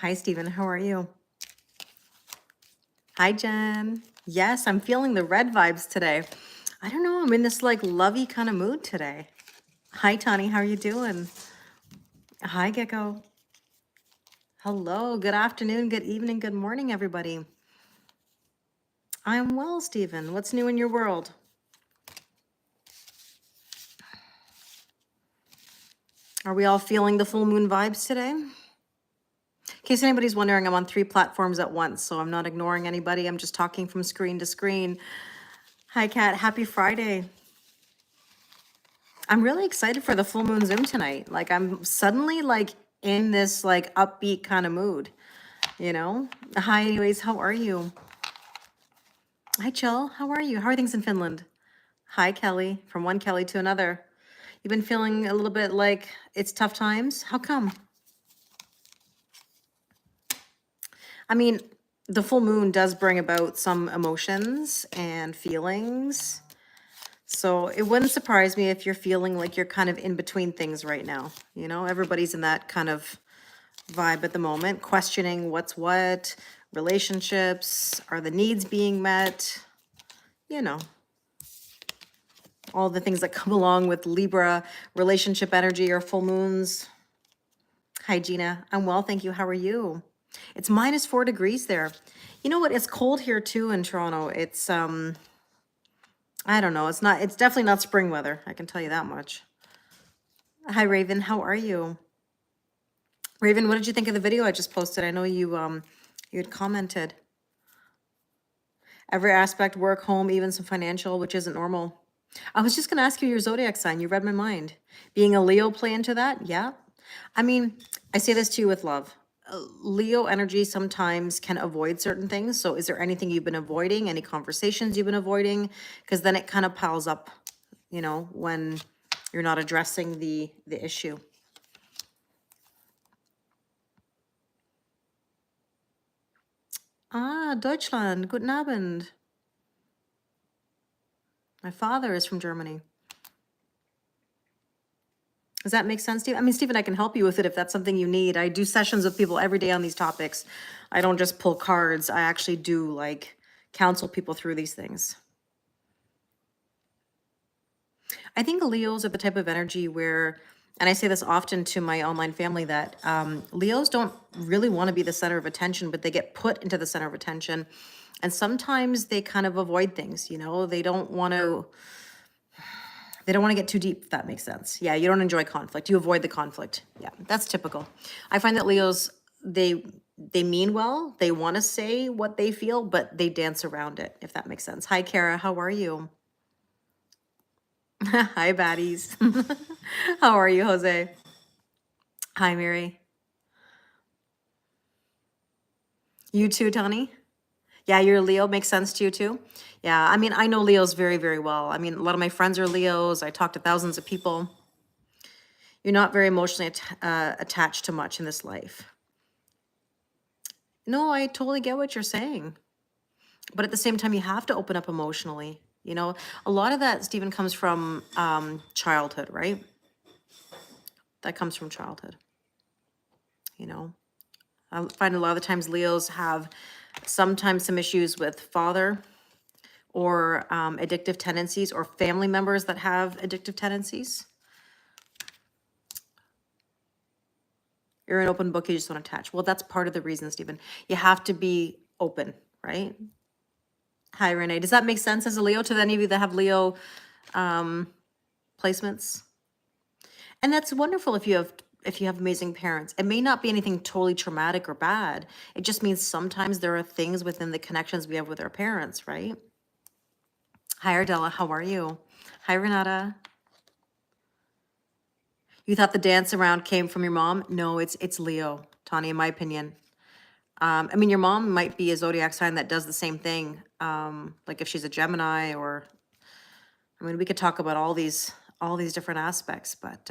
Hi, Stephen. How are you? Hi, Jen. Yes, I'm feeling the red vibes today. I don't know. I'm in this like lovey kind of mood today. Hi, Tani. How are you doing? Hi, Gecko. Hello. Good afternoon, good evening, good morning, everybody. I'm well, Stephen. What's new in your world? Are we all feeling the full moon vibes today? In case anybody's wondering, I'm on 3 platforms at once, so I'm not ignoring anybody. I'm just talking from screen to screen. Hi, Kat. Happy Friday. I'm really excited for the full moon Zoom tonight. Like I'm suddenly like in this like upbeat kind of mood, you know? Hi, anyways, how are you? Hi, Chill. How are you? How are things in Finland? Hi, Kelly. From one Kelly to another. You've been feeling a little bit like it's tough times? How come? I mean, the full moon does bring about some emotions and feelings. So it wouldn't surprise me if you're feeling like you're kind of in between things right now. You know, everybody's in that kind of vibe at the moment, questioning what's what, relationships, are the needs being met, you know, all the things that come along with Libra relationship energy or full moons. Hi, Gina. I'm well, thank you. How are you? It's -4 degrees there. You know what? It's cold here too in Toronto. It's I don't know. It's definitely not spring weather. I can tell you that much. Hi, Raven. How are you? Raven, what did you think of the video I just posted? I know you had commented. Every aspect, work, home, even some financial, which isn't normal. I was just going to ask you your zodiac sign. You read my mind. Being a Leo play into that? Yeah. I mean, I say this to you with love. Leo energy sometimes can avoid certain things. So is there anything you've been avoiding? Any conversations you've been avoiding? Because then it kind of piles up, you know, when you're not addressing the issue. Ah, Deutschland. Guten Abend. My father is from Germany. Does that make sense to you? I mean, Stephen, I can help you with it if that's something you need. I do sessions with people every day on these topics. I don't just pull cards. I actually do like counsel people through these things. I think Leos are the type of energy where, and I say this often to my online family, that Leos don't really want to be the center of attention, but they get put into the center of attention. And sometimes they kind of avoid things, you know, they don't want to get too deep, if that makes sense. Yeah, you don't enjoy conflict. You avoid the conflict. Yeah, that's typical. I find that Leos, they mean well. They want to say what they feel, but they dance around it, if that makes sense. Hi, Kara. How are you? Hi, baddies. How are you, Jose? Hi, Mary. You too, Tony? Yeah, you're a Leo. Makes sense to you too? Yeah, I mean, I know Leos very, very well. I mean, a lot of my friends are Leos. I talk to thousands of people. You're not very emotionally attached to much in this life. No, I totally get what you're saying. But at the same time, you have to open up emotionally. You know, a lot of that, Stephen, comes from childhood, right? That comes from childhood. You know, I find a lot of the times Leos have sometimes some issues with father or addictive tendencies, or family members that have addictive tendencies. You're an open book, you just want to attach. Well, that's part of the reason, Stephen. You have to be open, right? Hi, Renee. Does that make sense as a Leo to any of you that have Leo placements? And that's wonderful if you have amazing parents. It may not be anything totally traumatic or bad. It just means sometimes there are things within the connections we have with our parents, right? Hi, Ardella. How are you? Hi, Renata. You thought the dance around came from your mom? No, it's Leo, Tani, in my opinion. I mean, your mom might be a zodiac sign that does the same thing. Like if she's a Gemini, or, I mean, we could talk about all these different aspects, but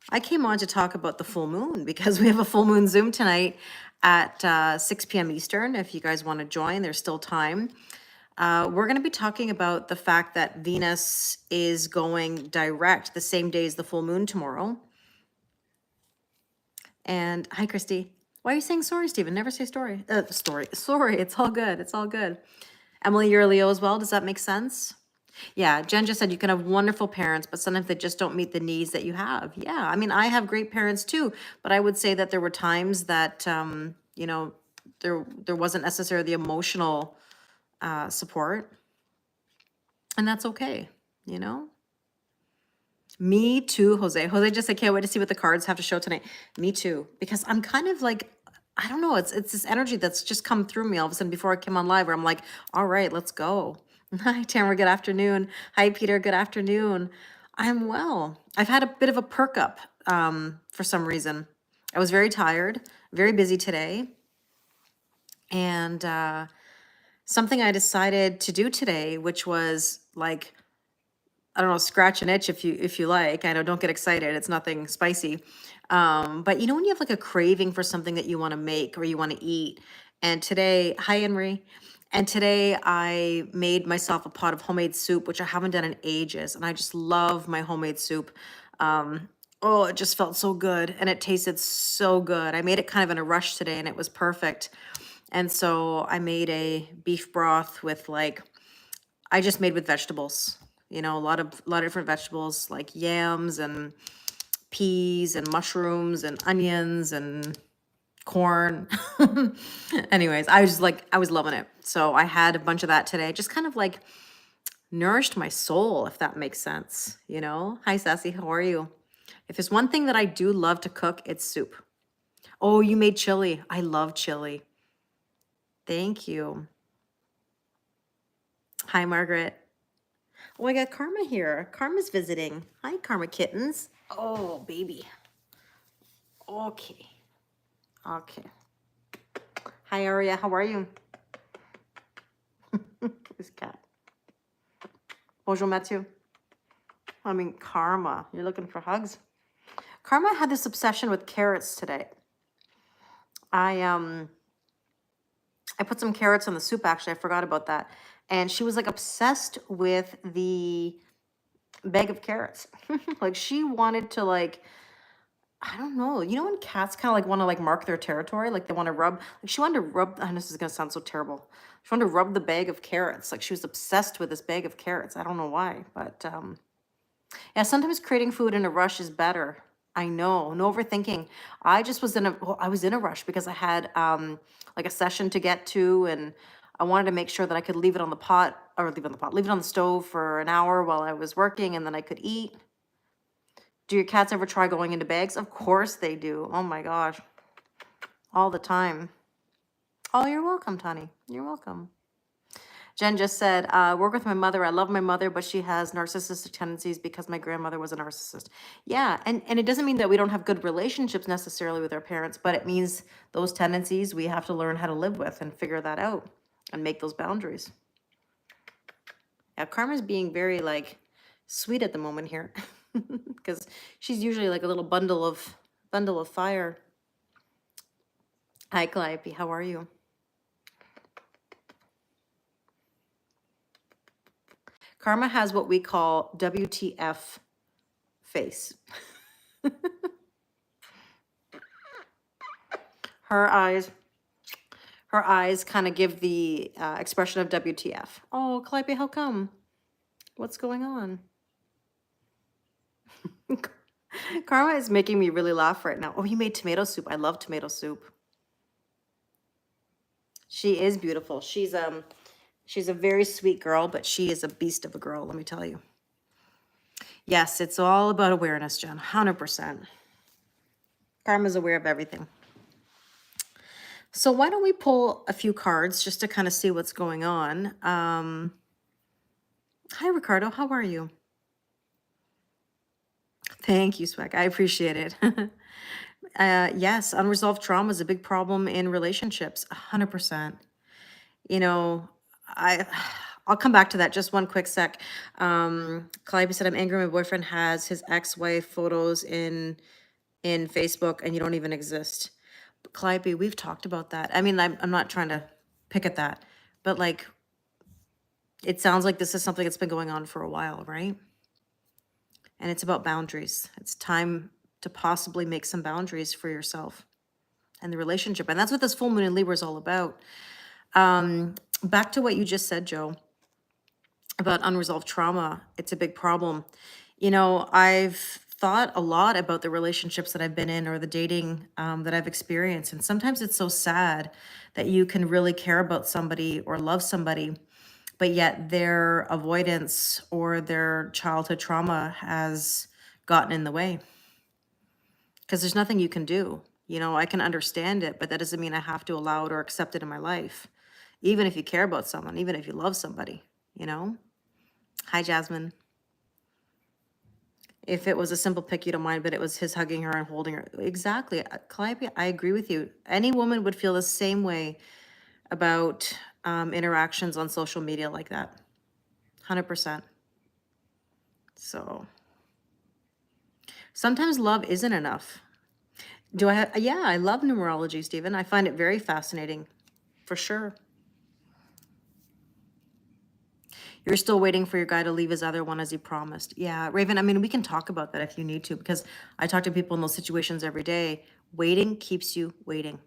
I came on to talk about the full moon because we have a full moon Zoom tonight at 6 p.m. Eastern. If you guys want to join, there's still time. We're going to be talking about the fact that Venus is going direct the same day as the full moon tomorrow. And hi, Christy. Why are you saying sorry, Stephen? Never say story. Story. Sorry. It's all good. It's all good. Emily, you're a Leo as well. Does that make sense? Yeah, Jen just said you can have wonderful parents, but sometimes they just don't meet the needs that you have. Yeah, I mean, I have great parents too, but I would say that there were times that, there wasn't necessarily the emotional support, and that's okay, you know? Me too, Jose. Jose just said, can't wait to see what the cards have to show tonight. Me too, because I'm kind of like, I don't know, it's this energy that's just come through me all of a sudden before I came on live where I'm like, all right, let's go. Hi, Tamara, good afternoon. Hi, Peter, good afternoon. I'm well. I've had a bit of a perk up for some reason. I was very tired, very busy today. And something I decided to do today, which was like, I don't know, scratch an itch if you like. I know, don't get excited. It's nothing spicy. But you know when you have like a craving for something that you want to make or you want to eat. And today, hi Henry. And today I made myself a pot of homemade soup, which I haven't done in ages. And I just love my homemade soup. Oh, it just felt so good and it tasted so good. I made it kind of in a rush today and it was perfect. And so I made a beef broth with like, I just made with vegetables, you know, a lot of different vegetables like yams and peas and mushrooms and onions and corn. Anyways, I was loving it. So I had a bunch of that today. Just kind of like nourished my soul, if that makes sense, you know? Hi, Sassy, how are you? If there's one thing that I do love to cook, it's soup. Oh, you made chili. I love chili. Thank you. Hi, Margaret. Oh, I got Karma here. Karma's visiting. Hi, Karma kittens. Oh, baby. Okay. Okay. Hi, Aria. How are you? This cat. Bonjour, Mathieu. I mean, Karma. You're looking for hugs? Karma had this obsession with carrots today. I put some carrots on the soup, actually. I forgot about that. And she was like obsessed with the bag of carrots. Like she wanted to like, I don't know. You know when cats kind of like want to like mark their territory, like they want to rub. Like she wanted to rub. I know this is gonna sound so terrible. She wanted to rub the bag of carrots. Like she was obsessed with this bag of carrots. I don't know why, but yeah. Sometimes creating food in a rush is better. I know. No overthinking. I just was in a. Well, I was in a rush because I had like a session to get to, and I wanted to make sure that I could leave it on the pot or leave it on the pot, leave it on the stove for an hour while I was working, and then I could eat. Do your cats ever try going into bags? Of course they do. Oh my gosh. All the time. Oh, you're welcome, Tani. You're welcome. Jen just said, work with my mother. I love my mother, but she has narcissistic tendencies because my grandmother was a narcissist. Yeah, and it doesn't mean that we don't have good relationships necessarily with our parents, but it means those tendencies we have to learn how to live with and figure that out and make those boundaries. Yeah, Karma's being very like sweet at the moment here because she's usually like a little bundle of fire. Hi, Calliope. How are you? Karma has what we call WTF face. Her eyes kind of give the expression of WTF. Oh, Calliope, how come? What's going on? Karma is making me really laugh right now. Oh, you made tomato soup. I love tomato soup. She is beautiful. She's a very sweet girl, but she is a beast of a girl, let me tell you. Yes, it's all about awareness, Jen. 100%. Karma's aware of everything. So why don't we pull a few cards just to kind of see what's going on? Hi, Ricardo. How are you? Thank you, Swag. I appreciate it. Yes, unresolved trauma is a big problem in relationships. 100%. You know, I'll come back to that. Just one quick sec. Calliope said, I'm angry. My boyfriend has his ex-wife photos in Facebook and you don't even exist. But Calliope, we've talked about that. I mean, I'm not trying to pick at that, but like, it sounds like this is something that's been going on for a while, right? And it's about boundaries. It's time to possibly make some boundaries for yourself and the relationship. And that's what this full moon in Libra is all about. Back to what you just said, Joe, about unresolved trauma. It's a big problem. You know, I've thought a lot about the relationships that I've been in or the dating that I've experienced. And sometimes it's so sad that you can really care about somebody or love somebody, but yet their avoidance or their childhood trauma has gotten in the way. Because there's nothing you can do. You know, I can understand it, but that doesn't mean I have to allow it or accept it in my life. Even if you care about someone, even if you love somebody, you know? Hi, Jasmine. If it was a simple pic, you don't mind, but it was his hugging her and holding her. Exactly. Calliope, I agree with you. Any woman would feel the same way about interactions on social media like that. 100%. So sometimes love isn't enough. Do I have, yeah, I love numerology, Stephen. I find it very fascinating, for sure. You're still waiting for your guy to leave his other one as he promised. Yeah, Raven, I mean, we can talk about that if you need to, because I talk to people in those situations every day. Waiting keeps you waiting.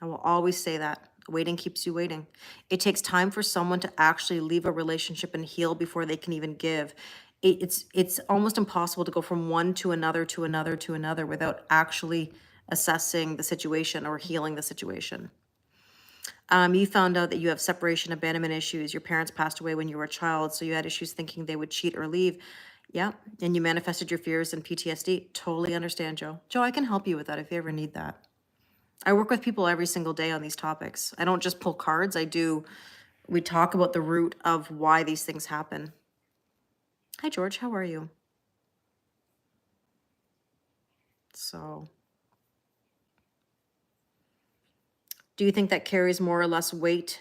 I will always say that. Waiting keeps you waiting. It takes time for someone to actually leave a relationship and heal before they can even give. It's almost impossible to go from one to another to another to another without actually assessing the situation or healing the situation. You found out that you have separation abandonment issues. Your parents passed away when you were a child, so you had issues thinking they would cheat or leave. Yeah, and you manifested your fears and PTSD. Totally understand, Joe. Joe, I can help you with that if you ever need that. I work with people every single day on these topics. I don't just pull cards. We talk about the root of why these things happen. Hi, George, how are you? So, do you think that carries more or less weight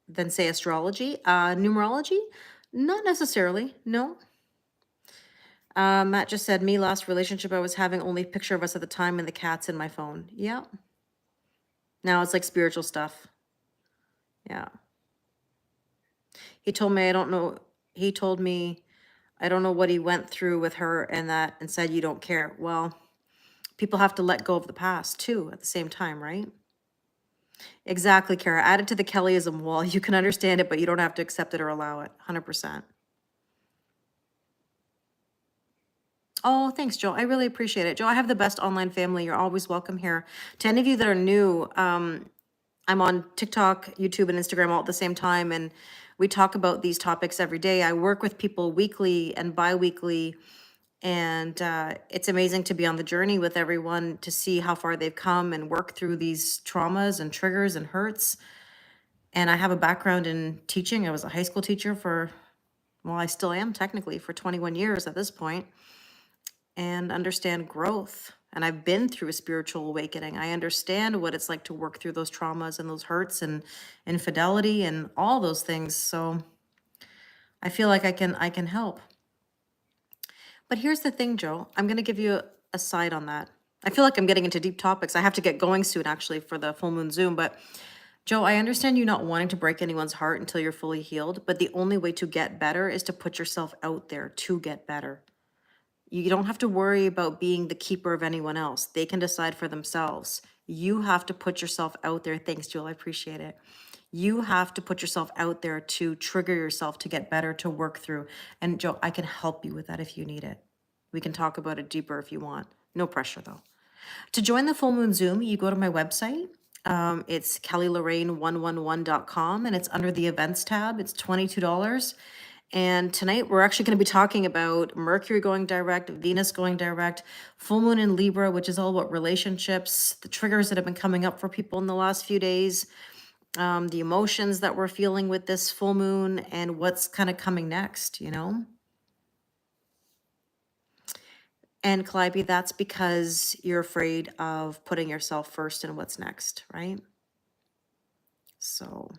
than, say, astrology? Numerology? Not necessarily, no. Matt just said, me, last relationship I was having, only picture of us at the time and the cats in my phone. Yeah. Now it's like spiritual stuff. Yeah. He told me, he told me, I don't know what he went through with her and said, you don't care. Well, people have to let go of the past too at the same time, right? Exactly, Kara. Add it to the Kellyism wall. You can understand it, but you don't have to accept it or allow it. 100%. Oh, thanks, Joe. I really appreciate it. Joe, I have the best online family. You're always welcome here. To any of you that are new, I'm on TikTok, YouTube, and Instagram all at the same time, and we talk about these topics every day. I work with people weekly and bi-weekly, and it's amazing to be on the journey with everyone to see how far they've come and work through these traumas and triggers and hurts. And I have a background in teaching. I was a high school teacher well, I still am technically for 21 years at this point, and understand growth. And I've been through a spiritual awakening. I understand what it's like to work through those traumas and those hurts and infidelity and all those things. So I feel like I can help. But here's the thing, Joe. I'm going to give you a side on that. I feel like I'm getting into deep topics. I have to get going soon, actually, for the full moon Zoom. But Joe, I understand you not wanting to break anyone's heart until you're fully healed. But the only way to get better is to put yourself out there to get better. You don't have to worry about being the keeper of anyone else. They can decide for themselves. You have to put yourself out there. Thanks, Joel. I appreciate it. You have to put yourself out there to trigger yourself to get better, to work through. And Joe, I can help you with that if you need it. We can talk about it deeper if you want. No pressure though. To join the full moon Zoom, you go to my website. It's kellylorraine111.com and it's under the events tab. It's $22. And tonight we're actually going to be talking about Mercury going direct, Venus going direct, full moon in Libra, which is all about relationships, the triggers that have been coming up for people in the last few days, the emotions that we're feeling with this full moon, and what's kind of coming next, you know? And Calliope, that's because you're afraid of putting yourself first in what's next, right? So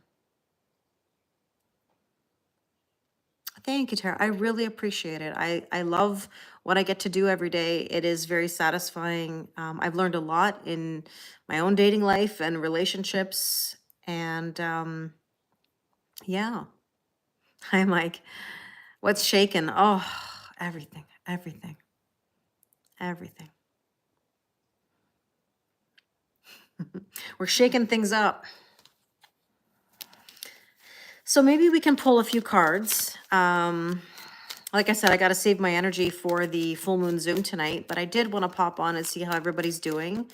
thank you, Tara. I really appreciate it. I love what I get to do every day. It is very satisfying. I've learned a lot in my own dating life and relationships. And yeah. Hi, Mike. What's shaken? Oh, everything, everything, Everything. We're shaking things up. So maybe we can pull a few cards. Like I said, I got to save my energy for the full moon Zoom tonight, but I did want to pop on and see how everybody's doing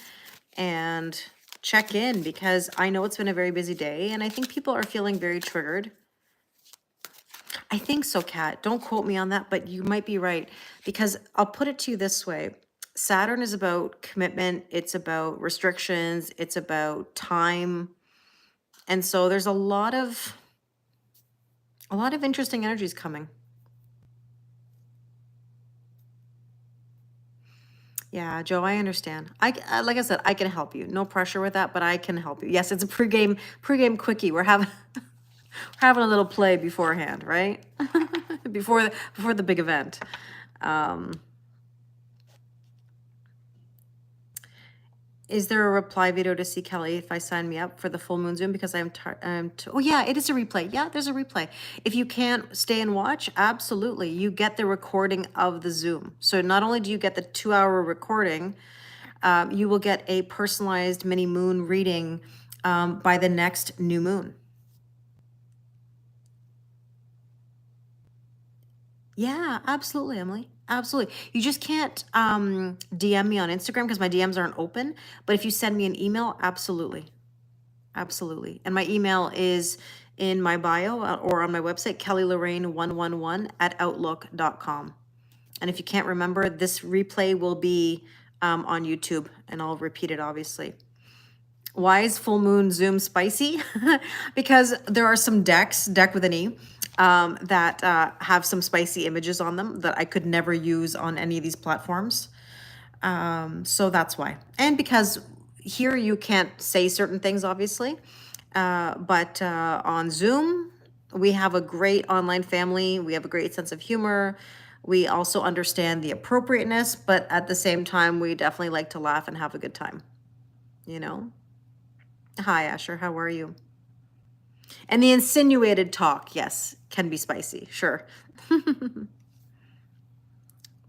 and check in because I know it's been a very busy day and I think people are feeling very triggered. I think so, Kat. Don't quote me on that, but you might be right because I'll put it to you this way. Saturn is about commitment. It's about restrictions. It's about time. And so there's a lot of interesting energies coming. Yeah, Joe, I understand. Like I said, I can help you. No pressure with that, but I can help you. Yes, it's a pregame quickie. We're having we're having a little play beforehand, right? before the big event. Is there a reply video to see Kelly if I sign me up for the full moon Zoom because oh yeah, it is a replay. Yeah, there's a replay. If you can't stay and watch, absolutely. You get the recording of the Zoom. So not only do you get the 2-hour recording, you will get a personalized mini moon reading by the next new moon. Yeah, absolutely, Emily. Absolutely. You just can't DM me on Instagram because my DMs aren't open. But if you send me an email, absolutely. Absolutely. And my email is in my bio or on my website, kellylorraine111@outlook.com. And if you can't remember, this replay will be on YouTube and I'll repeat it, obviously. Why is full moon Zoom spicy? Because there are some deck with an E, that have some spicy images on them that I could never use on any of these platforms. So that's why. And because here you can't say certain things, obviously. But on Zoom, we have a great online family. We have a great sense of humor. We also understand the appropriateness, but at the same time, we definitely like to laugh and have a good time, you know? Hi, Asher, how are you? And the insinuated talk, yes, can be spicy, sure.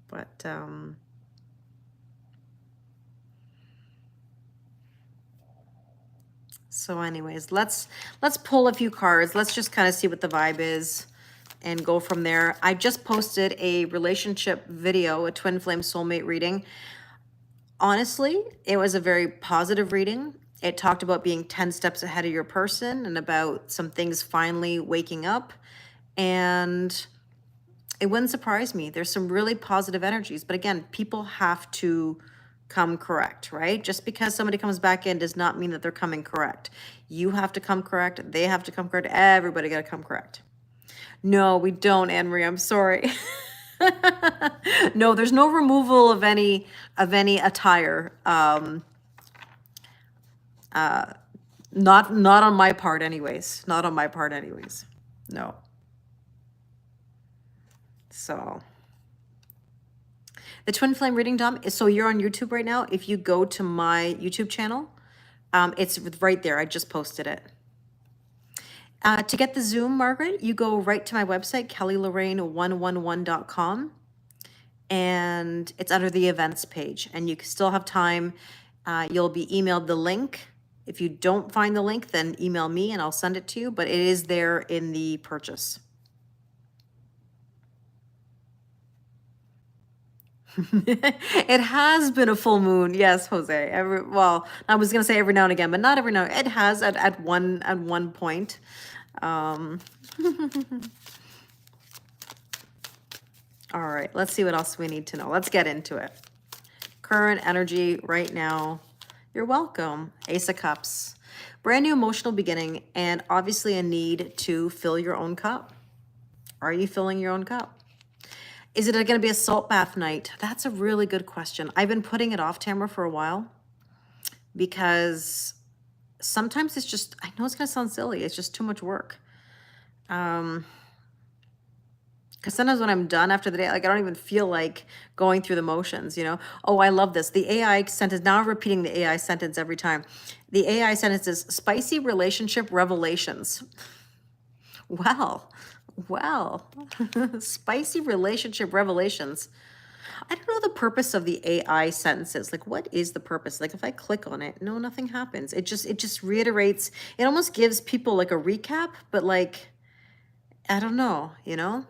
But, so anyways, let's pull a few cards. Let's just kind of see what the vibe is and go from there. I just posted a relationship video, a twin flame soulmate reading. Honestly, it was a very positive reading. It talked about being 10 steps ahead of your person and about some things finally waking up. And it wouldn't surprise me. There's some really positive energies. But again, people have to come correct, right? Just because somebody comes back in does not mean that they're coming correct. You have to come correct. They have to come correct. Everybody got to come correct. No, we don't, Anne-Marie. I'm sorry. No, there's no removal of any attire. Not on my part anyways. Not on my part anyways. No. So the twin flame reading, Dom, is, so you're on YouTube right now. If you go to my YouTube channel, it's right there. I just posted it. To get the Zoom, Margaret, you go right to my website, kellylorraine111.com, and it's under the events page, and you still have time. You'll be emailed the link. If you don't find the link, then email me and I'll send it to you, but it is there in the purchase. It has been a full moon. Yes, Jose. Well, I was going to say every now and again, but not every now. It has at one point. All right, let's see what else we need to know. Let's get into it. Current energy right now. You're welcome. Ace of Cups. Brand new emotional beginning and obviously a need to fill your own cup. Are you filling your own cup? Is it going to be a salt bath night? That's a really good question. I've been putting it off, Tamara, for a while because sometimes it's just, I know it's going to sound silly. It's just too much work. Because sometimes when I'm done after the day, like I don't even feel like going through the motions, you know? Oh, I love this. The AI sentence, now I'm repeating the AI sentence every time. The AI sentence is spicy relationship revelations. Well, spicy relationship revelations. I don't know the purpose of the AI sentences. Like, what is the purpose? Like, if I click on it, no, nothing happens. It just reiterates. It almost gives people like a recap, but like, I don't know, you know?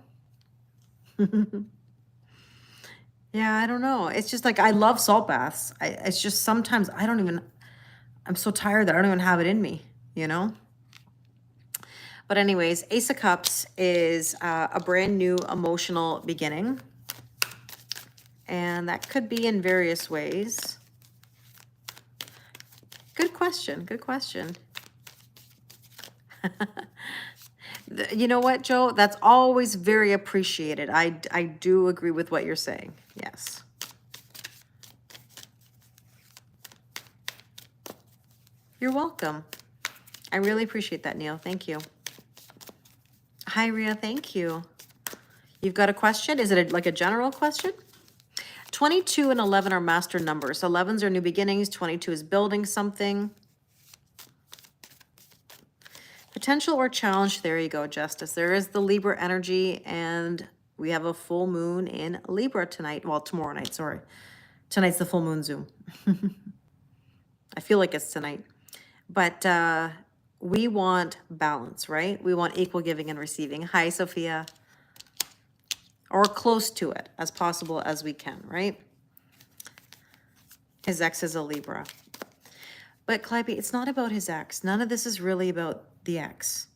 Yeah, I don't know. It's just like I love salt baths. It's just sometimes I don't even. I'm so tired that I don't even have it in me, you know? But anyways, Ace of Cups is a brand new emotional beginning. And that could be in various ways. Good question. Good question. You know what, Joe? That's always very appreciated. I do agree with what you're saying. Yes. You're welcome. I really appreciate that, Neil. Thank you. Hi, Ria. Thank you. You've got a question? Is it like a general question? 22 and 11 are master numbers. 11s are new beginnings. 22 is building something. Potential or challenge. There you go, Justice. There is the Libra energy, and we have a full moon in Libra tonight. Well, tomorrow night, sorry. Tonight's the full moon Zoom. I feel like it's tonight. But we want balance, right? We want equal giving and receiving. Hi, Sophia. Or close to it as possible as we can, right? His ex is a Libra. But Calliope, it's not about his ex. None of this is really about the ex.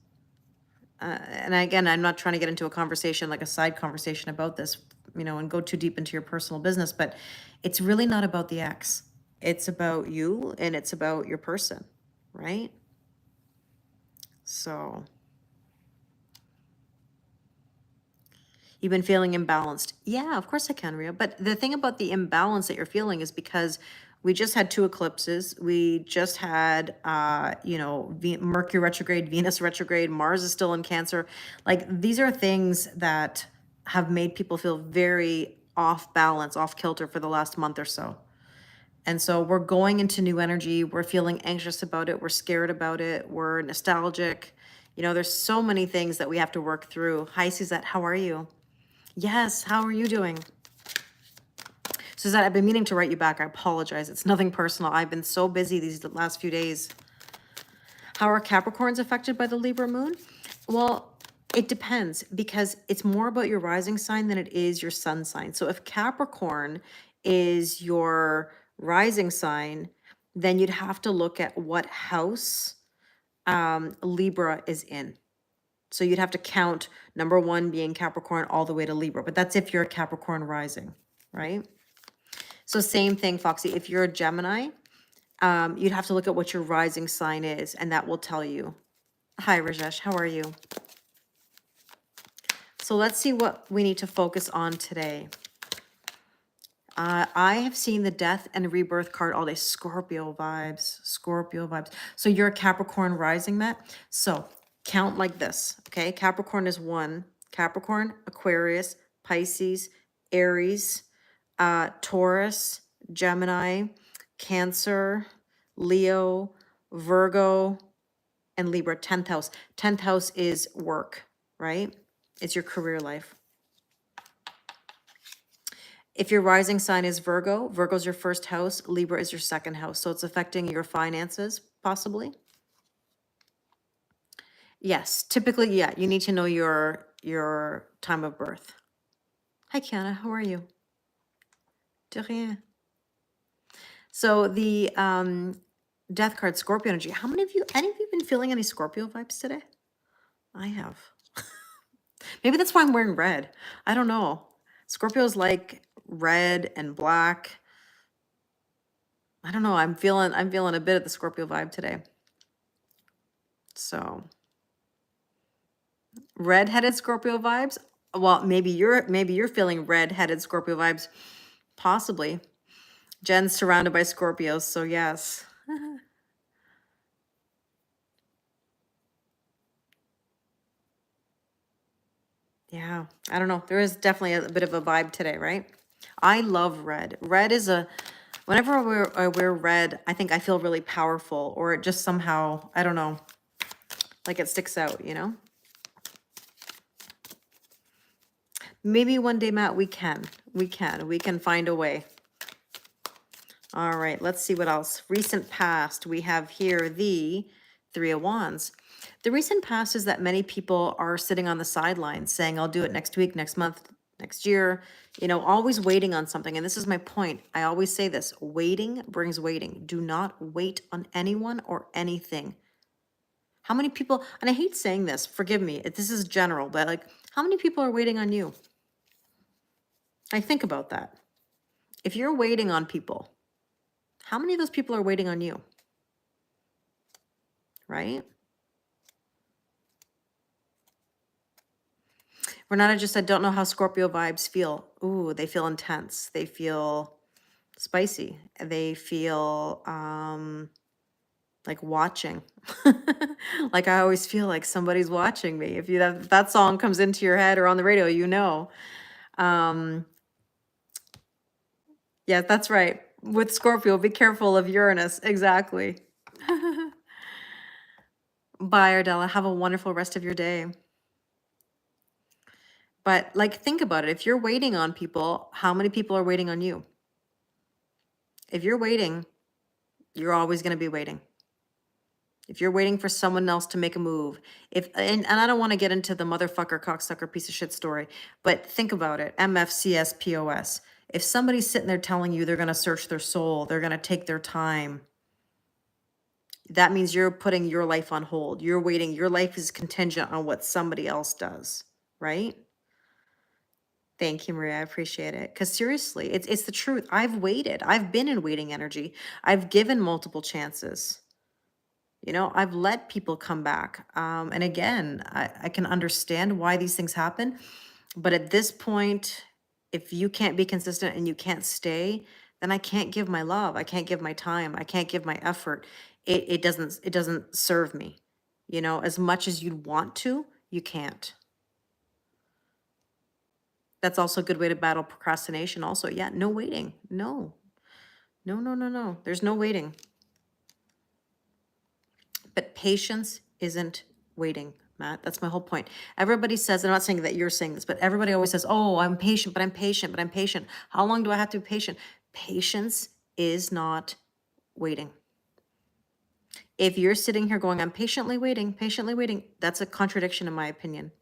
And again, I'm not trying to get into a conversation, like a side conversation about this, you know, and go too deep into your personal business, but it's really not about the ex. It's about you and it's about your person, right? So you've been feeling imbalanced. Yeah, of course I can, Ria. But the thing about the imbalance that you're feeling is because we just had 2 eclipses. We just had, you know, Mercury retrograde, Venus retrograde, Mars is still in Cancer. Like, these are things that have made people feel very off balance, off kilter for the last month or so. And so we're going into new energy. We're feeling anxious about it. We're scared about it. We're nostalgic. You know, there's so many things that we have to work through. Hi, Suzette. How are you? Yes. How are you doing? Suzette, I've been meaning to write you back. I apologize. It's nothing personal. I've been so busy these last few days. How are Capricorns affected by the Libra moon? Well, it depends because it's more about your rising sign than it is your sun sign. So if Capricorn is your rising sign, then you'd have to look at what house Libra is in. So you'd have to count number 1 being Capricorn all the way to Libra, but that's if you're a Capricorn rising, right? So same thing, Foxy. If you're a Gemini, you'd have to look at what your rising sign is, and that will tell you. Hi, Rajesh. How are you? So let's see what we need to focus on today. I have seen the death and rebirth card all day. Scorpio vibes. Scorpio vibes. So you're a Capricorn rising, Matt. So count like this, okay? Capricorn is 1. Capricorn, Aquarius, Pisces, Aries, Taurus, Gemini, Cancer, Leo, Virgo, and Libra. 10th house. 10th house is work, right? It's your career life. If your rising sign is Virgo, Virgo's your 1st house, Libra is your 2nd house. So it's affecting your finances, possibly. Yes, typically, yeah, you need to know your time of birth. Hi, Kiana, how are you? De rien. So the death card, Scorpio energy. How many of you, any of you been feeling any Scorpio vibes today? I have. Maybe that's why I'm wearing red. I don't know. Scorpio's like red and black. I don't know. I'm feeling a bit of the Scorpio vibe today. So red-headed Scorpio vibes. Well, maybe you're feeling red-headed Scorpio vibes. Possibly. Jen's surrounded by Scorpios, so yes. Yeah, I don't know. There is definitely a bit of a vibe today, right? I love red. Red is whenever I wear red, I think I feel really powerful, or it just somehow, I don't know, like it sticks out, you know? Maybe one day, Matt, we can. We can find a way. All right, let's see what else. Recent past, we have here the Three of Wands. The recent past is that many people are sitting on the sidelines saying, I'll do it next week, next month, next year, you know, always waiting on something. And this is my point. I always say this, waiting brings waiting. Do not wait on anyone or anything. How many people, and I hate saying this, forgive me, this is general, but like, how many people are waiting on you? I think about that. If you're waiting on people, how many of those people are waiting on you? Right? Renata just said, don't know how Scorpio vibes feel. Ooh, they feel intense. They feel spicy. They feel like watching. Like I always feel like somebody's watching me. If that song comes into your head or on the radio, you know. Yeah, that's right. With Scorpio, be careful of Uranus. Exactly. Bye, Ardella. Have a wonderful rest of your day. But like, think about it. If you're waiting on people, how many people are waiting on you? If you're waiting, you're always going to be waiting. If you're waiting for someone else to make a move, and I don't want to get into the motherfucker, cocksucker, piece of shit story, but think about it. MFCSPOS. If somebody's sitting there telling you they're going to search their soul, they're going to take their time, that means you're putting your life on hold. You're waiting. Your life is contingent on what somebody else does, right? Thank you, Maria. I appreciate it. Because seriously, it's the truth. I've waited. I've been in waiting energy. I've given multiple chances. You know, I've let people come back. And again, I can understand why these things happen. But at this point, if you can't be consistent and you can't stay, then I can't give my love. I can't give my time. I can't give my effort. It doesn't serve me. You know, as much as you'd want to, you can't. That's also a good way to battle procrastination also. Yeah, no waiting. No. No. There's no waiting. But patience isn't waiting, Matt. That's my whole point. Everybody says, I'm not saying that you're saying this, but everybody always says, oh, I'm patient, but I'm patient, but I'm patient. How long do I have to be patient? Patience is not waiting. If you're sitting here going, I'm patiently waiting, that's a contradiction in my opinion.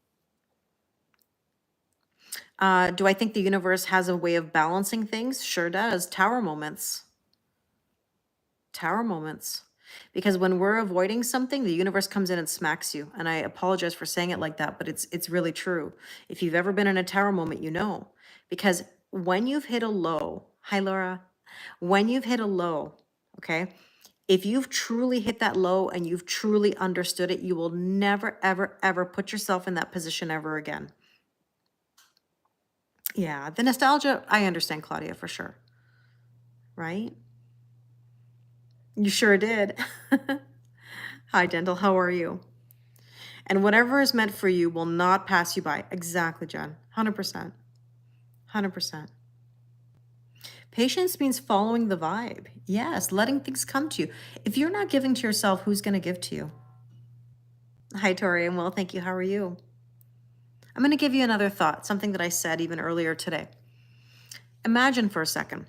Do I think the universe has a way of balancing things? Sure does. Tower moments. Because when we're avoiding something, the universe comes in and smacks you. And I apologize for saying it like that, but it's really true. If you've ever been in a tower moment, you know. Because when you've hit a low, hi Laura, when you've hit a low, okay, if you've truly hit that low and you've truly understood it, you will never, ever, ever put yourself in that position ever again. Yeah, the nostalgia, I understand, Claudia, for sure. Right? You sure did. Hi, Dental. How are you? And whatever is meant for you will not pass you by. Exactly, Jen. 100%. 100%. Patience means following the vibe. Yes, letting things come to you. If you're not giving to yourself, who's going to give to you? Hi, Tori. I'm well, thank you. How are you? I'm going to give you another thought, something that I said even earlier today. Imagine for a second.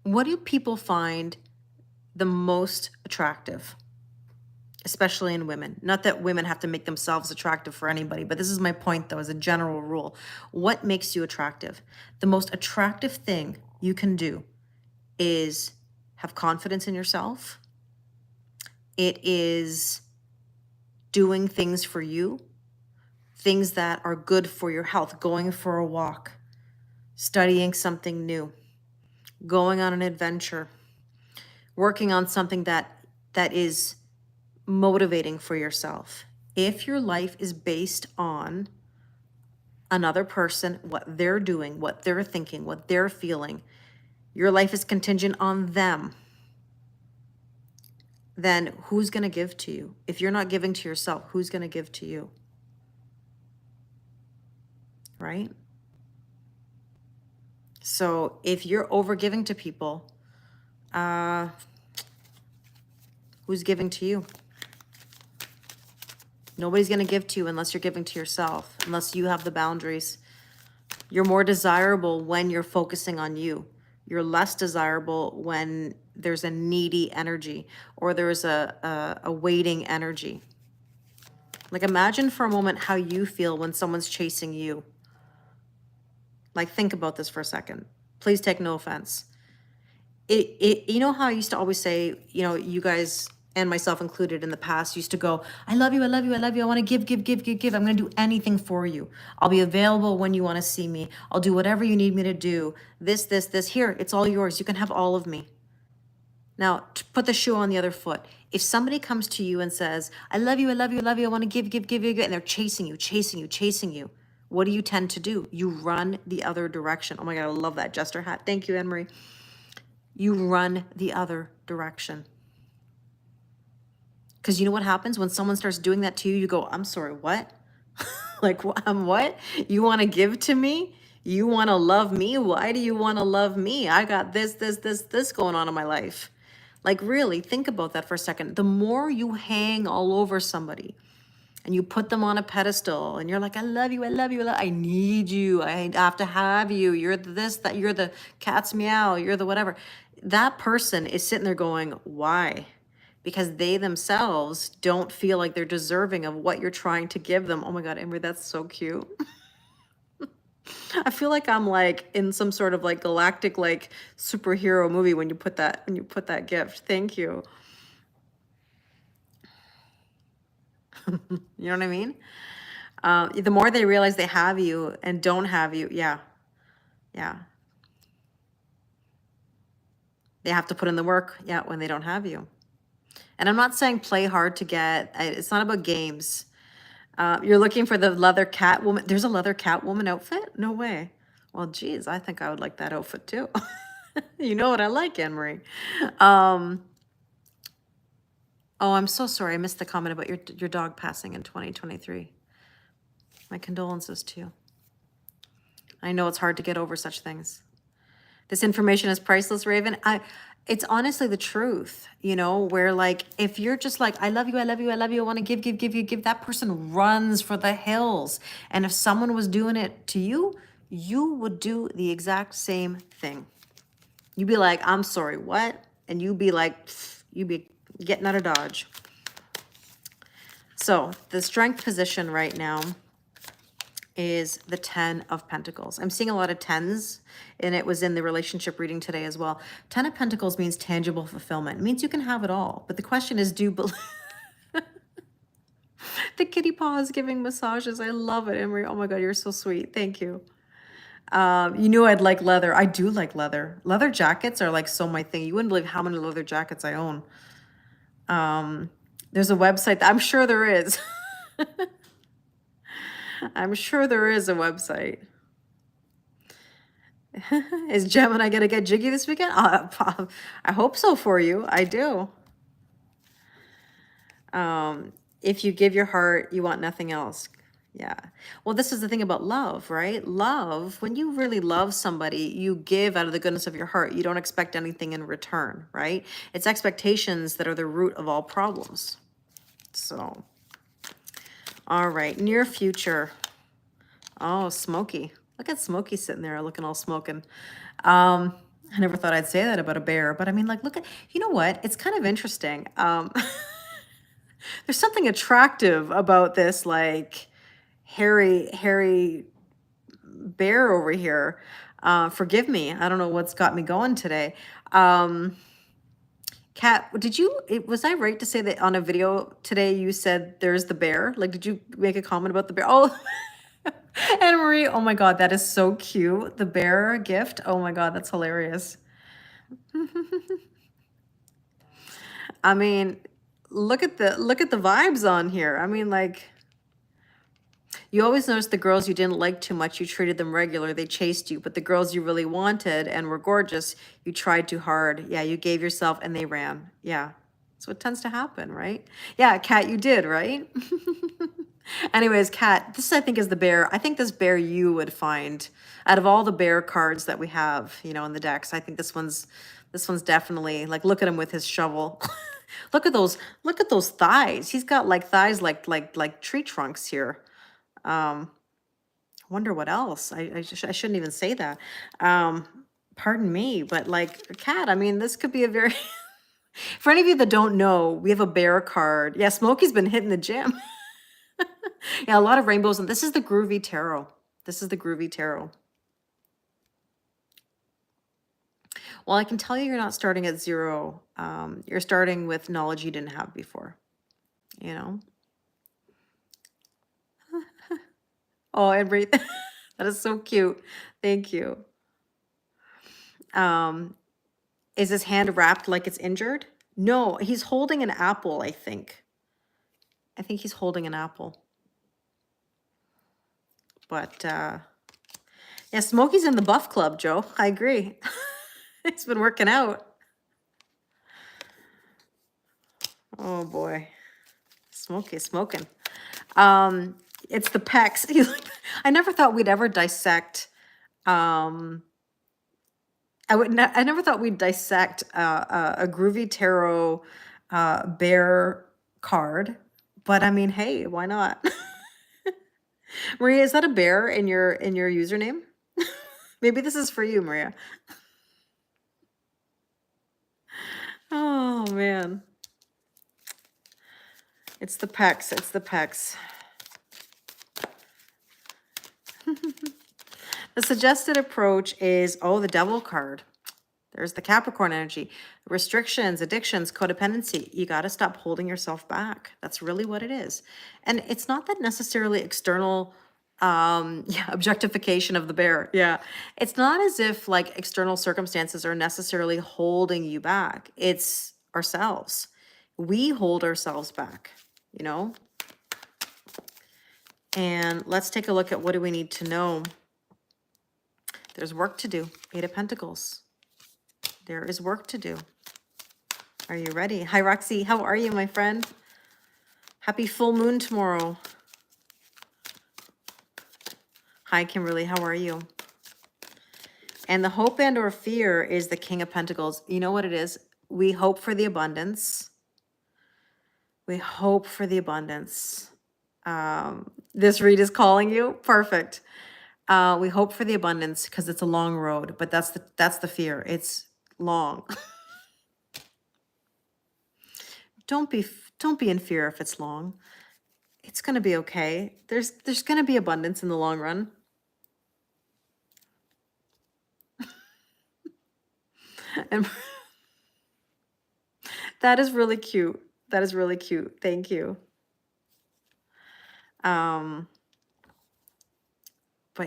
What do people find the most attractive? Especially in women. Not that women have to make themselves attractive for anybody, but this is my point though, as a general rule. What makes you attractive? The most attractive thing you can do is have confidence in yourself. It is doing things for you, things that are good for your health, going for a walk, studying something new, going on an adventure, working on something that is motivating for yourself. If your life is based on another person, what they're doing, what they're thinking, what they're feeling, your life is contingent on them, then who's going to give to you? If you're not giving to yourself, who's going to give to you? Right? So if you're over giving to people, who's giving to you? Nobody's going to give to you unless you're giving to yourself, unless you have the boundaries. You're more desirable when you're focusing on you. You're less desirable when there's a needy energy or there's a waiting energy. Like, imagine for a moment how you feel when someone's chasing you. Like, think about this for a second. Please take no offense. You know how I used to always say, you know, you guys and myself included in the past used to go, I love you, I love you, I love you. I want to give, give, give, give, give. I'm going to do anything for you. I'll be available when you want to see me. I'll do whatever you need me to do. This. Here, it's all yours. You can have all of me. Now, put the shoe on the other foot. If somebody comes to you and says, I love you, I love you, I love you, I want to give, give, give, give, and they're chasing you, chasing you, chasing you, what do you tend to do? You run the other direction. Oh my God, I love that Jester hat. Thank you, Anne-Marie. You run the other direction. Because you know what happens when someone starts doing that to you? You go, I'm sorry, what? Like, what? You want to give to me? You want to love me? Why do you want to love me? I got this going on in my life. Like, really, think about that for a second. The more you hang all over somebody and you put them on a pedestal and you're like, I love you, I love you, I need you, I have to have you, you're this, that, you're the cat's meow, you're the whatever. That person is sitting there going, why? Because they themselves don't feel like they're deserving of what you're trying to give them. Oh my God, Amber, that's so cute. I feel like I'm like in some sort of like galactic like superhero movie when you put that gift. Thank you. You know what I mean? The more they realize they have you and don't have you, yeah. They have to put in the work, yeah, when they don't have you. And I'm not saying play hard to get. It's not about games. You're looking for the leather cat woman. There's a leather cat woman outfit? No way. Well, geez, I think I would like that outfit too. You know what I like, Anne-Marie. Oh, I'm so sorry. I missed the comment about your dog passing in 2023. My condolences to you. I know it's hard to get over such things. This information is priceless, Raven. It's honestly the truth, you know, where like, if you're just like, I love you, I love you, I love you, I want to give, give, give, you give, that person runs for the hills. And if someone was doing it to you, you would do the exact same thing. You'd be like, I'm sorry, what? And you'd be like, you'd be getting out of Dodge. So the strength position right now is the 10 of Pentacles. I'm seeing a lot of 10s, and it was in the relationship reading today as well. 10 of Pentacles means tangible fulfillment. It means you can have it all. But the question is, do you believe... The kitty paw is giving massages. I love it, Emery. Oh my God, you're so sweet. Thank you. You knew I'd like leather. I do like leather. Leather jackets are like so my thing. You wouldn't believe how many leather jackets I own. There's a website that I'm sure there is. I'm sure there is a website. Is Gemini gonna get jiggy this weekend? I hope so for you. I do. If you give your heart, you want nothing else. Yeah. Well, this is the thing about love, right? Love, when you really love somebody, you give out of the goodness of your heart. You don't expect anything in return, right? It's expectations that are the root of all problems. So, all right, near future. Oh, Smokey. Look at Smokey sitting there looking all smoking. I never thought I'd say that about a bear, but I mean, like, look at, you know what? It's kind of interesting. There's something attractive about this, like, hairy bear over here. Forgive me. I don't know what's got me going today. Kat, was I right to say that on a video today you said there's the bear? Like, did you make a comment about the bear? Oh, Anne Marie, oh my God, that is so cute. The bear gift. Oh my God, that's hilarious. I mean, look at the vibes on here. I mean, like, you always notice the girls you didn't like too much, you treated them regular, they chased you. But the girls you really wanted and were gorgeous, you tried too hard. Yeah, you gave yourself and they ran. Yeah, that's what tends to happen, right? Yeah, Kat, you did, right? Anyways, Kat, this I think is the bear. I think this bear you would find out of all the bear cards that we have, you know, in the decks. I think this one's definitely, like, look at him with his shovel. Look at those thighs. He's got like thighs like tree trunks here. Wonder what else. I shouldn't even say that. Pardon me, but like cat, I mean, this could be a very for any of you that don't know, we have a bear card. Yeah, Smokey's been hitting the gym. Yeah, a lot of rainbows, and this is the Groovy Tarot. This is the Groovy Tarot. Well, I can tell you you're not starting at zero. You're starting with knowledge you didn't have before, you know? Oh, and breathe. That is so cute. Thank you. Is his hand wrapped like it's injured? No, he's holding an apple, I think. I think he's holding an apple. But, yeah, Smokey's in the buff club, Joe. I agree. He's been working out. Oh, boy. Smokey's smoking. It's the pecs. I never thought we'd ever dissect, I never thought we'd dissect a Groovy Tarot bear card, but I mean, hey, why not? Maria, is that a bear in your username? Maybe this is for you, Maria. Oh man. It's the pecs. It's the pecs. The suggested approach is, oh, the devil card. There's the Capricorn energy. Restrictions, addictions, codependency. You got to stop holding yourself back. That's really what it is. And it's not that necessarily external yeah, objectification of the bear. Yeah. It's not as if like external circumstances are necessarily holding you back. It's ourselves. We hold ourselves back, you know? And let's take a look at what do we need to know. There's work to do. 8 of Pentacles. There is work to do. Are you ready? Hi, Roxy. How are you, my friend? Happy full moon tomorrow. Hi, Kimberly. How are you? And the hope and or fear is the King of Pentacles. You know what it is? We hope for the abundance. We hope for the abundance. This read is calling you. Perfect. We hope for the abundance because it's a long road, but that's the fear. It's long. Don't be in fear if it's long. It's going to be okay. There's going to be abundance in the long run. And that is really cute. That is really cute. Thank you. But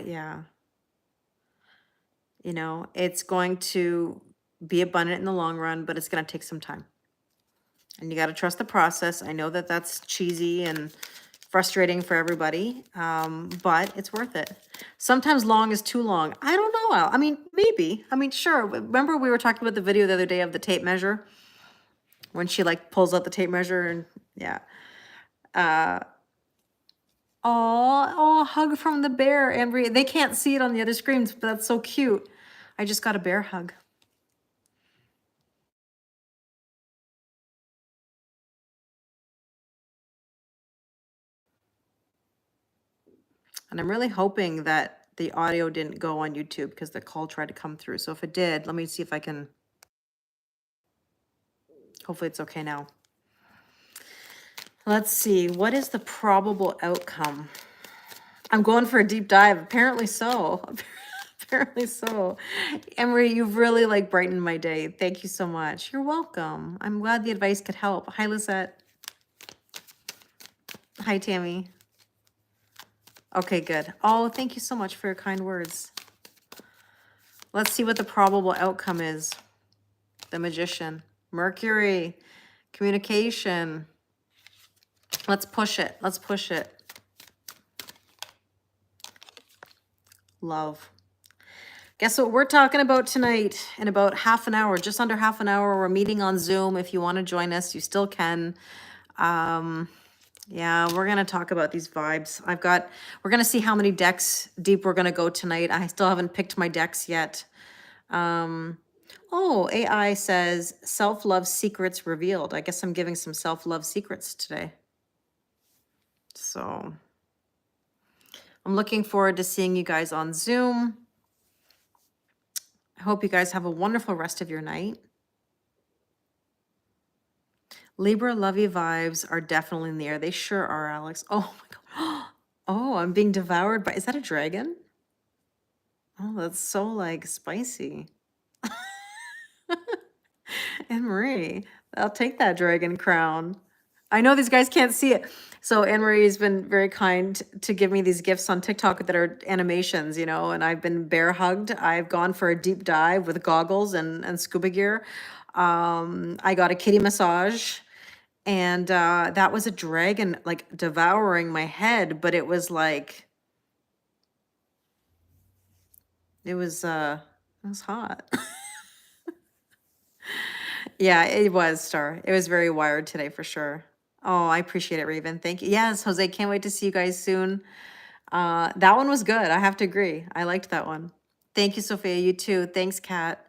yeah, you know, it's going to be abundant in the long run, but it's going to take some time. And you got to trust the process. I know that that's cheesy and frustrating for everybody, but it's worth it. Sometimes long is too long. I don't know. I mean, maybe. I mean, sure. Remember we were talking about the video the other day of the tape measure? When she like pulls out the tape measure and yeah. Oh, hug from the bear, Amber. They can't see it on the other screens, but that's so cute. I just got a bear hug. And I'm really hoping that the audio didn't go on YouTube because the call tried to come through. So if it did, let me see if I can. Hopefully it's okay now. Let's see. What is the probable outcome? I'm going for a deep dive. Apparently so. Apparently so. Emery, you've really like brightened my day. Thank you so much. You're welcome. I'm glad the advice could help. Hi, Lisette. Hi, Tammy. Okay, good. Oh, thank you so much for your kind words. Let's see what the probable outcome is. The Magician. Mercury. Communication. Let's push it. Let's push it. Love. Guess what we're talking about tonight? In about half an hour, just under half an hour, we're meeting on Zoom. If you want to join us, you still can. Yeah, we're going to talk about these vibes. We're going to see how many decks deep we're going to go tonight. I still haven't picked my decks yet. Oh, AI says self-love secrets revealed. I guess I'm giving some self-love secrets today. So I'm looking forward to seeing you guys on Zoom. I hope you guys have a wonderful rest of your night. Libra lovey vibes are definitely in the air. They sure are, Alex. Oh my God. Oh, I'm being devoured by, is that a dragon? Oh, that's so like spicy. Anne Marie, I'll take that dragon crown. I know these guys can't see it. So Anne Marie's been very kind to give me these gifts on TikTok that are animations, you know, and I've been bear hugged. I've gone for a deep dive with goggles and scuba gear. I got a kitty massage, and that was a dragon like devouring my head, but it was like it was hot. Yeah, it was, Star. It was very wired today for sure. Oh, I appreciate it, Raven. Thank you. Yes, Jose, can't wait to see you guys soon. That one was good. I have to agree. I liked that one. Thank you, Sophia. You too. Thanks, Kat.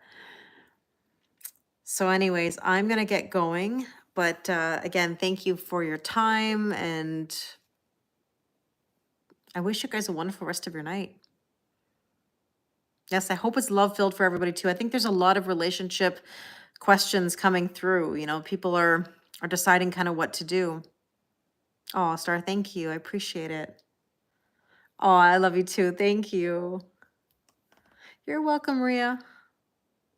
So anyways, I'm going to get going. But again, thank you for your time. And I wish you guys a wonderful rest of your night. Yes, I hope it's love-filled for everybody too. I think there's a lot of relationship questions coming through. You know, people are deciding kind of what to do. Oh, Star, thank you. I appreciate it. Oh, I love you too. Thank you. You're welcome, Maria.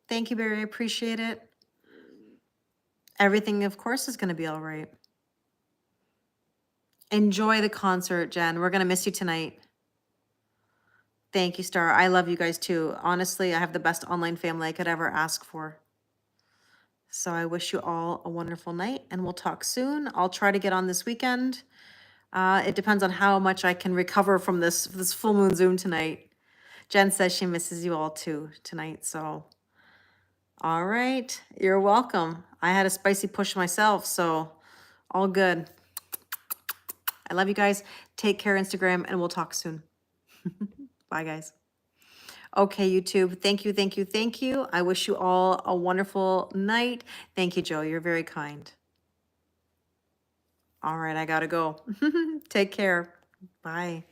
Thank you, Barry. I appreciate it. Everything, of course, is going to be all right. Enjoy the concert, Jen. We're going to miss you tonight. Thank you, Star. I love you guys too. Honestly, I have the best online family I could ever ask for. So I wish you all a wonderful night, and we'll talk soon. I'll try to get on this weekend. It depends on how much I can recover from this full moon Zoom tonight. Jen says she misses you all too tonight. So, all right, you're welcome. I had a spicy push myself, so all good. I love you guys. Take care, Instagram, and we'll talk soon. Bye, guys. Okay, YouTube. Thank you, thank you, thank you. I wish you all a wonderful night. Thank you, Joe. You're very kind. All right, I gotta go. Take care. Bye.